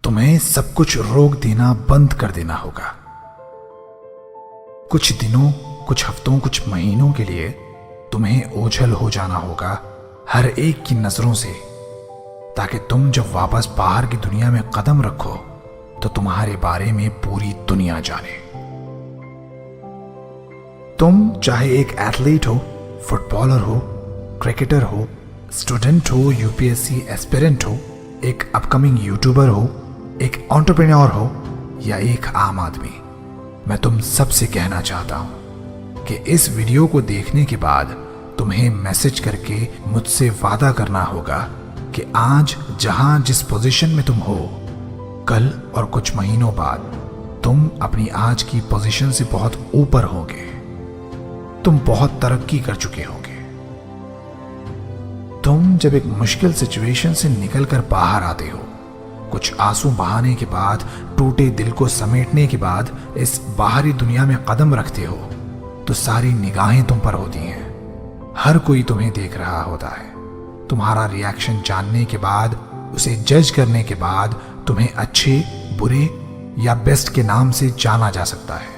तुम्हें सब कुछ रोक देना बंद कर देना होगा। कुछ दिनों, कुछ हफ्तों, कुछ महीनों के लिए तुम्हें ओझल हो जाना होगा हर एक की नजरों से, ताकि तुम जब वापस बाहर की दुनिया में कदम रखो तो तुम्हारे बारे में पूरी दुनिया जाने। तुम चाहे एक एथलीट हो, फुटबॉलर हो, क्रिकेटर हो, स्टूडेंट हो, यूपीएससी एस्पिरेंट हो, एक अपकमिंग यूट्यूबर हो, एक एंटरप्रेन्योर हो या एक आम आदमी, मैं तुम सबसे कहना चाहता हूं कि इस वीडियो को देखने के बाद तुम्हें मैसेज करके मुझसे वादा करना होगा कि आज जहां जिस पोजीशन में तुम हो, कल और कुछ महीनों बाद तुम अपनी आज की पोजीशन से बहुत ऊपर होगे। तुम बहुत तरक्की कर चुके होगे। तुम जब एक मुश्किल सिचुएशन से निकलकर बाहर आते हो, कुछ आंसू बहाने के बाद, टूटे दिल को समेटने के बाद इस बाहरी दुनिया में कदम रखते हो, तो सारी निगाहें तुम पर होती हैं। हर कोई तुम्हें देख रहा होता है। तुम्हारा रिएक्शन जानने के बाद, उसे जज करने के बाद तुम्हें अच्छे, बुरे या बेस्ट के नाम से जाना जा सकता है।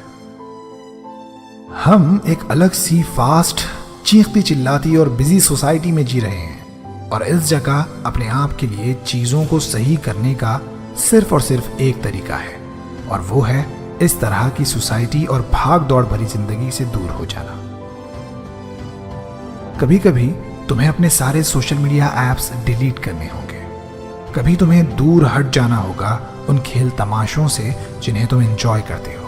हम एक अलग सी फास्ट, चीखती चिल्लाती और बिजी सोसाइटी में जी रहे हैं, और इस जगह अपने आप के लिए चीजों को सही करने का सिर्फ और सिर्फ एक तरीका है, और वो है इस तरह की सोसाइटी और भाग दौड़ भरी जिंदगी से दूर हो जाना। कभी कभी तुम्हें अपने सारे सोशल मीडिया ऐप्स डिलीट करने होंगे। कभी तुम्हें दूर हट जाना होगा उन खेल तमाशों से जिन्हें तुम एंजॉय करते हो।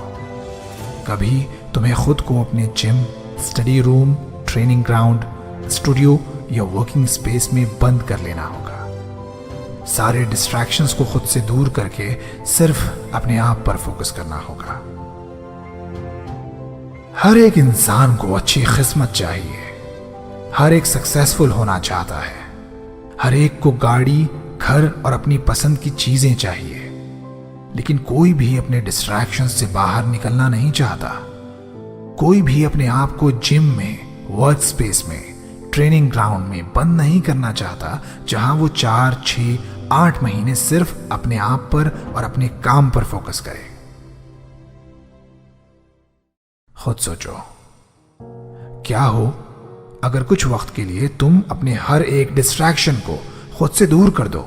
कभी तुम्हें खुद को अपने gym, study room, training ground, studio या वर्किंग स्पेस में बंद कर लेना होगा। सारे डिस्ट्रैक्शंस को खुद से दूर करके सिर्फ अपने आप पर फोकस करना होगा। हर एक इंसान को अच्छी किस्मत चाहिए। हर एक सक्सेसफुल होना चाहता है। हर एक को गाड़ी, घर और अपनी पसंद की चीजें चाहिए, लेकिन कोई भी अपने डिस्ट्रैक्शंस से बाहर निकलना नहीं चाहता। कोई भी अपने आप को जिम में, वर्क स्पेस में, ट्रेनिंग ग्राउंड में बंद नहीं करना चाहता, जहां वो 4, 6, 8 महीने सिर्फ अपने आप पर और अपने काम पर फोकस करे। खुद सोचो, क्या हो अगर कुछ वक्त के लिए तुम अपने हर एक डिस्ट्रैक्शन को खुद से दूर कर दो?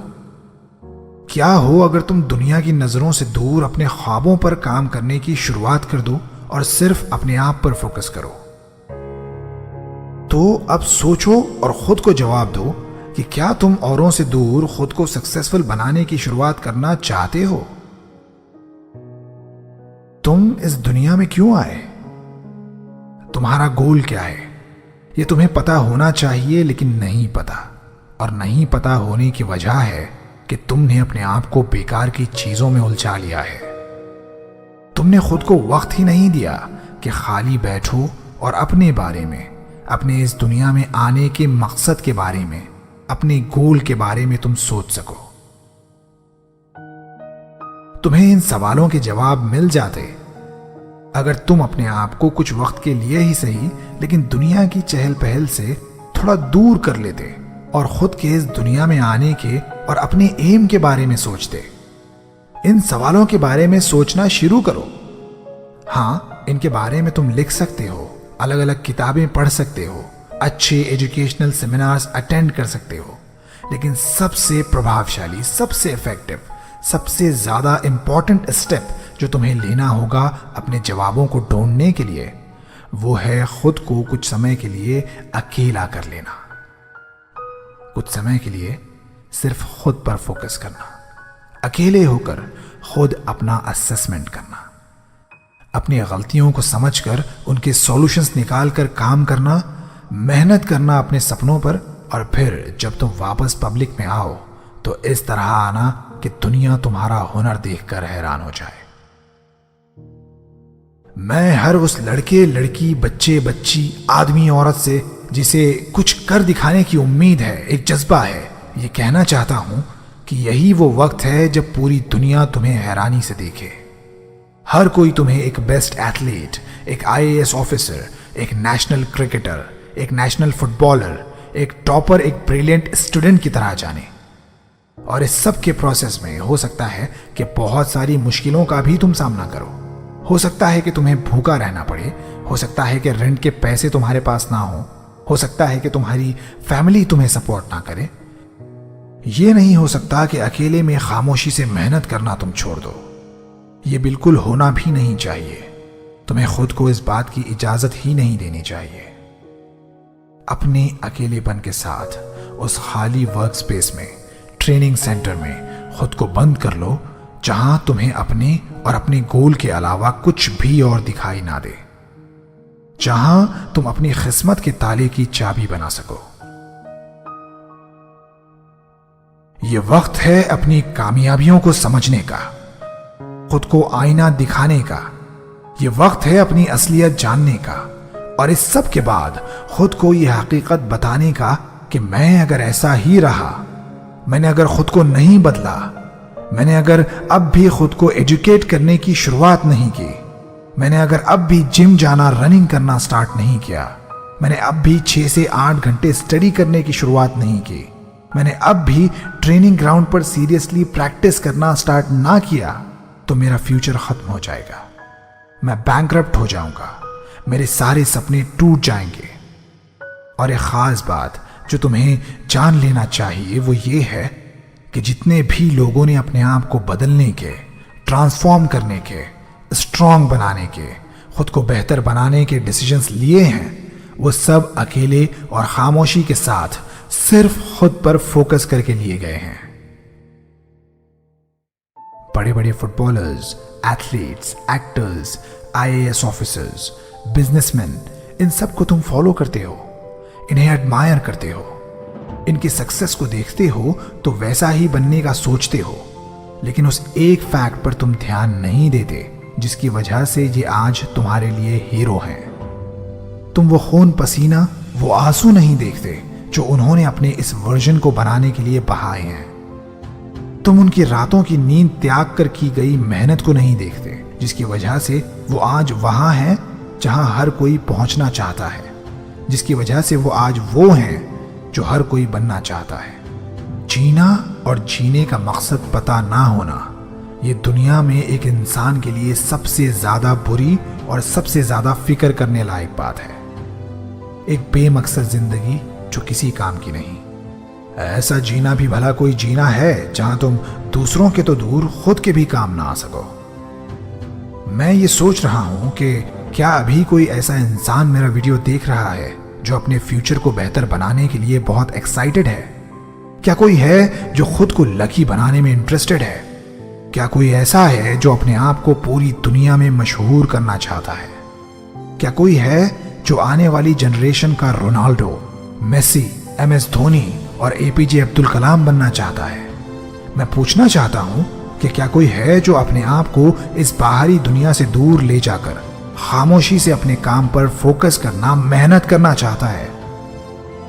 क्या हो अगर तुम दुनिया की नजरों से दूर अपने ख्वाबों पर काम करने की शुरुआत कर दो और सिर्फ अपने आप पर फोकस करो? तो अब सोचो और खुद को जवाब दो कि क्या तुम औरों से दूर खुद को सक्सेसफुल बनाने की शुरुआत करना चाहते हो? तुम इस दुनिया में क्यों आए? तुम्हारा गोल क्या है? ये तुम्हें पता होना चाहिए, लेकिन नहीं पता। और नहीं पता होने की वजह है कि तुमने अपने आप को बेकार की चीजों में उलझा लिया है। तुमने खुद को वक्त ही नहीं दिया कि खाली बैठो और अपने बारे में, अपने इस दुनिया में आने के मकसद के बारे में, अपने गोल के बारे में तुम सोच सको। तुम्हें इन सवालों के जवाब मिल जाते अगर तुम अपने आप को कुछ वक्त के लिए ही सही, लेकिन दुनिया की चहल पहल से थोड़ा दूर कर लेते और खुद के इस दुनिया में आने के और अपने एम के बारे में सोचते। इन सवालों के बारे में सोचना शुरू करो। हाँ, इनके बारे में तुम लिख सकते हो, अलग अलग किताबें पढ़ सकते हो, अच्छे एजुकेशनल सेमिनार्स अटेंड कर सकते हो, लेकिन सबसे प्रभावशाली, सबसे इफेक्टिव, सबसे ज्यादा इंपॉर्टेंट स्टेप जो तुम्हें लेना होगा अपने जवाबों को ढूंढने के लिए, वो है खुद को कुछ समय के लिए अकेला कर लेना। कुछ समय के लिए सिर्फ खुद पर फोकस करना, अकेले होकर खुद अपना असेसमेंट करना, अपनी गलतियों को समझकर उनके सॉल्यूशंस निकालकर काम करना, मेहनत करना अपने सपनों पर, और फिर जब तुम वापस पब्लिक में आओ तो इस तरह आना कि दुनिया तुम्हारा हुनर देखकर हैरान हो जाए। मैं हर उस लड़के, लड़की, बच्चे, बच्ची, आदमी, औरत से जिसे कुछ कर दिखाने की उम्मीद है, एक जज्बा है, ये कहना चाहता हूं कि यही वो वक्त है जब पूरी दुनिया तुम्हें हैरानी से देखे। हर कोई तुम्हें एक बेस्ट एथलीट, एक आईएएस ऑफिसर, एक नेशनल क्रिकेटर, एक नेशनल फुटबॉलर, एक टॉपर, एक ब्रिलियंट स्टूडेंट की तरह जाने। और इस सब के प्रोसेस में हो सकता है कि बहुत सारी मुश्किलों का भी तुम सामना करो। हो सकता है कि तुम्हें भूखा रहना पड़े, हो सकता है कि रेंट के पैसे तुम्हारे पास ना हो सकता है कि तुम्हारी फैमिली तुम्हें सपोर्ट ना करे। ये नहीं हो सकता कि अकेले में खामोशी से मेहनत करना तुम छोड़ दो। ये बिल्कुल होना भी नहीं चाहिए। तुम्हें खुद को इस बात की इजाजत ही नहीं देनी चाहिए। अपने अकेलेपन के साथ उस खाली वर्क स्पेस में, ट्रेनिंग सेंटर में खुद को बंद कर लो, जहां तुम्हें अपने और अपने गोल के अलावा कुछ भी और दिखाई ना दे, जहां तुम अपनी किस्मत के ताले की चाबी बना सको। यह वक्त है अपनी कामयाबियों को समझने का, खुद को आईना दिखाने का। यह वक्त है अपनी असलियत जानने का, और इस सब के बाद खुद को यह हकीकत बताने का कि मैं अगर ऐसा ही रहा, मैंने अगर खुद को नहीं बदला, मैंने अगर अब भी खुद को एजुकेट करने की शुरुआत नहीं की, मैंने अगर अब भी जिम जाना, रनिंग करना स्टार्ट नहीं किया, मैंने अब भी 6 से 8 घंटे स्टडी करने की शुरुआत नहीं की, मैंने अब भी ट्रेनिंग ग्राउंड पर सीरियसली प्रैक्टिस करना स्टार्ट ना किया, तो मेरा फ्यूचर खत्म हो जाएगा। मैं बैंकरप्ट हो जाऊंगा, मेरे सारे सपने टूट जाएंगे। और एक खास बात जो तुम्हें जान लेना चाहिए वो ये है कि जितने भी लोगों ने अपने आप को बदलने के, ट्रांसफॉर्म करने के, स्ट्रांग बनाने के, खुद को बेहतर बनाने के डिसीजंस लिए हैं, वो सब अकेले और खामोशी के साथ सिर्फ खुद पर फोकस करके लिए गए हैं। बड़े बड़े footballers, athletes, actors, IAS officers, businessman, इन सब को तुम फॉलो करते हो, इन्हें एडमायर करते हो, इनकी सक्सेस को देखते हो तो वैसा ही बनने का सोचते हो, लेकिन उस एक फैक्ट पर तुम ध्यान नहीं देते जिसकी वजह से ये आज तुम्हारे लिए हीरो हैं। तुम वो खून पसीना, वो आंसू नहीं देखते जो उन्होंने अपने इस वर्जन को बनाने के लिए बहाए हैं। तुम उनकी रातों की नींद त्याग कर की गई मेहनत को नहीं देखते जिसकी वजह से वो आज वहां हैं जहां हर कोई पहुंचना चाहता है, जिसकी वजह से वो आज वो हैं जो हर कोई बनना चाहता है। जीना और जीने का मकसद पता ना होना, ये दुनिया में एक इंसान के लिए सबसे ज्यादा बुरी और सबसे ज्यादा फिक्र करने लायक बात है। एक बेमकसद जिंदगी जो किसी काम की नहीं। ऐसा जीना भी भला कोई जीना है जहां तुम दूसरों के तो दूर खुद के भी काम ना आ सको। मैं ये सोच रहा हूं कि क्या अभी कोई ऐसा इंसान मेरा वीडियो देख रहा है जो अपने फ्यूचर को बेहतर बनाने के लिए बहुत एक्साइटेड है? क्या कोई है जो खुद को लकी बनाने में इंटरेस्टेड है? क्या कोई ऐसा है जो अपने आप को पूरी दुनिया में मशहूर करना चाहता है? क्या कोई है जो आने वाली जनरेशन का रोनाल्डो, मेसी, MS धोनी और APJ अब्दुल कलाम बनना चाहता है? मैं पूछना चाहता हूं कि क्या कोई है जो अपने आप को इस बाहरी दुनिया से दूर ले जाकर खामोशी से अपने काम पर फोकस करना, मेहनत करना चाहता है?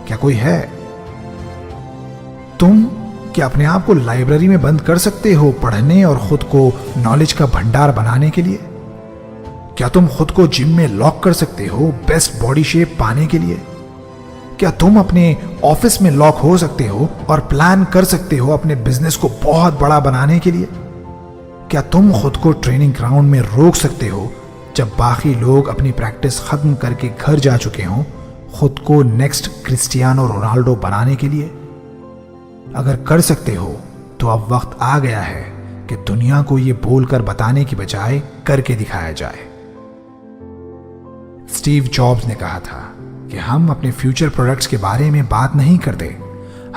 क्या कोई है? तुम क्या अपने आप को लाइब्रेरी में बंद कर सकते हो पढ़ने और खुद को नॉलेज का भंडार बनाने के लिए? क्या तुम खुद को जिम में लॉक कर सकते हो बेस्ट बॉडी शेप पाने के लिए? क्या तुम अपने ऑफिस में लॉक हो सकते हो और प्लान कर सकते हो अपने बिजनेस को बहुत बड़ा बनाने के लिए? क्या तुम खुद को ट्रेनिंग ग्राउंड में रोक सकते हो जब बाकी लोग अपनी प्रैक्टिस खत्म करके घर जा चुके हों, खुद को नेक्स्ट क्रिस्टियानो रोनाल्डो बनाने के लिए? अगर कर सकते हो तो अब वक्त आ गया है कि दुनिया को यह बोलकर बताने की बजाय करके दिखाया जाए। स्टीव जॉब्स ने कहा था कि हम अपने फ्यूचर प्रोडक्ट्स के बारे में बात नहीं करते,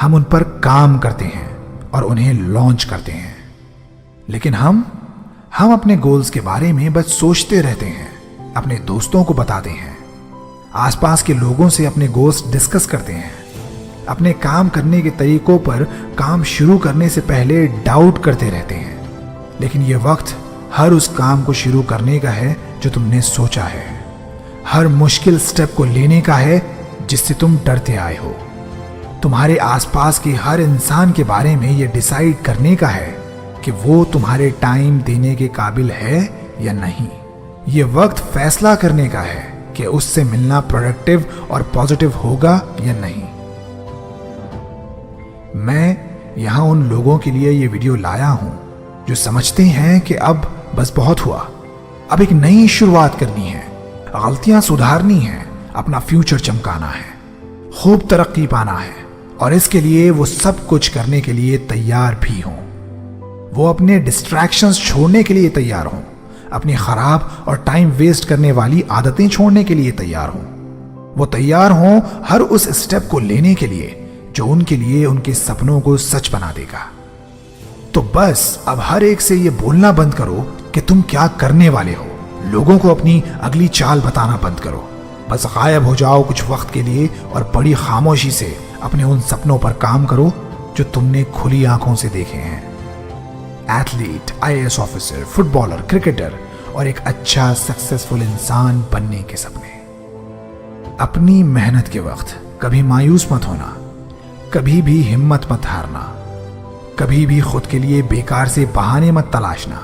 हम उन पर काम करते हैं और उन्हें लॉन्च करते हैं। लेकिन हम अपने गोल्स के बारे में बस सोचते रहते हैं, अपने दोस्तों को बताते हैं, आसपास के लोगों से अपने गोल्स डिस्कस करते हैं, अपने काम करने के तरीकों पर काम शुरू करने से पहले डाउट करते रहते हैं। लेकिन यह वक्त हर उस काम को शुरू करने का है जो तुमने सोचा है, हर मुश्किल स्टेप को लेने का है जिससे तुम डरते आए हो। तुम्हारे आसपास के हर इंसान के बारे में यह डिसाइड करने का है कि वो तुम्हारे टाइम देने के काबिल है या नहीं। यह वक्त फैसला करने का है कि उससे मिलना प्रोडक्टिव और पॉजिटिव होगा या नहीं। मैं यहाँ उन लोगों के लिए ये वीडियो लाया हूं जो समझते हैं कि अब बस बहुत हुआ, अब एक नई शुरुआत करनी है, गलतियां सुधारनी है, अपना फ्यूचर चमकाना है, खूब तरक्की पाना है और इसके लिए वो सब कुछ करने के लिए तैयार भी हों। वो अपने डिस्ट्रैक्शंस छोड़ने के लिए तैयार हों, अपनी खराब और टाइम वेस्ट करने वाली आदतें छोड़ने के लिए तैयार हों। वो तैयार हों हर उस स्टेप को लेने के लिए जो उनके लिए उनके सपनों को सच बना देगा। तो बस अब हर एक से ये बोलना बंद करो कि तुम क्या करने वाले हो। लोगों को अपनी अगली चाल बताना बंद करो। बस गायब हो जाओ कुछ वक्त के लिए और बड़ी खामोशी से अपने उन सपनों पर काम करो जो तुमने खुली आंखों से देखे हैं। Athlete, IAS officer, footballer, cricketer और एक अच्छा सक्सेसफुल इंसान बनने के सपने। अपनी मेहनत के वक्त कभी मायूस मत होना, कभी भी हिम्मत मत हारना, कभी भी खुद के लिए बेकार से बहाने मत तलाशना।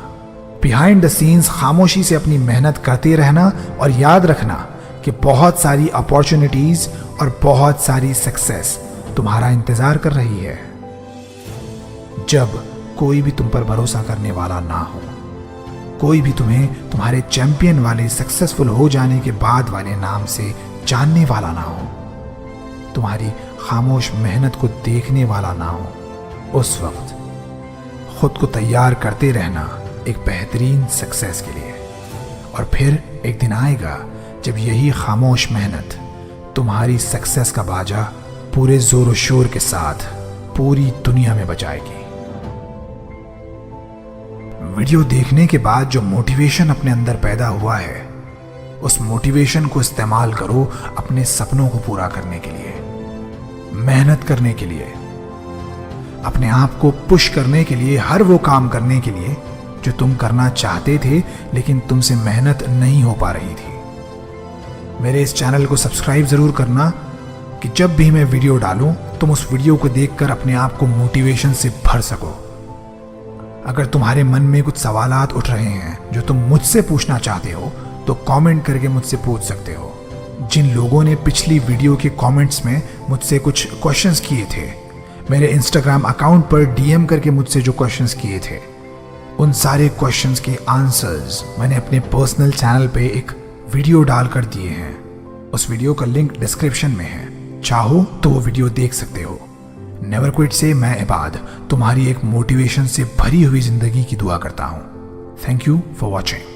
बिहाइंड द सीन्स खामोशी से अपनी मेहनत करते रहना और याद रखना कि बहुत सारी अपॉर्चुनिटीज और बहुत सारी सक्सेस तुम्हारा इंतजार कर रही है। जब कोई भी तुम पर भरोसा करने वाला ना हो, कोई भी तुम्हें तुम्हारे चैंपियन वाले सक्सेसफुल हो जाने के बाद वाले नाम से जानने वाला ना हो, तुम्हारी खामोश मेहनत को देखने वाला ना हो, उस वक्त खुद को तैयार करते रहना एक बेहतरीन सक्सेस के लिए। और फिर एक दिन आएगा जब यही खामोश मेहनत तुम्हारी सक्सेस का बाजा पूरे जोर शोर के साथ पूरी दुनिया में बजाएगी। वीडियो देखने के बाद जो मोटिवेशन अपने अंदर पैदा हुआ है, उस मोटिवेशन को इस्तेमाल करो अपने सपनों को पूरा करने के लिए, मेहनत करने के लिए, अपने आप को पुश करने के लिए, हर वो काम करने के लिए जो तुम करना चाहते थे लेकिन तुमसे मेहनत नहीं हो पा रही थी। मेरे इस चैनल को सब्सक्राइब जरूर करना कि जब भी मैं वीडियो डालूं तुम उस वीडियो को देखकर अपने आप को मोटिवेशन से भर सको। अगर तुम्हारे मन में कुछ सवालात उठ रहे हैं जो तुम मुझसे पूछना चाहते हो तो कमेंट करके मुझसे पूछ सकते हो। जिन लोगों ने पिछली वीडियो के कमेंट्स में मुझसे कुछ क्वेश्चंस किए थे, मेरे इंस्टाग्राम अकाउंट पर DM करके मुझसे जो क्वेश्चंस किए थे, उन सारे क्वेश्चंस के आंसर्स मैंने अपने पर्सनल चैनल पे एक वीडियो डालकर दिए हैं। उस वीडियो का लिंक डिस्क्रिप्शन में है, चाहो तो वो वीडियो देख सकते हो। नेवर क्विट से मैं इबाद तुम्हारी एक मोटिवेशन से भरी हुई जिंदगी की दुआ करता हूँ। Thank you for watching.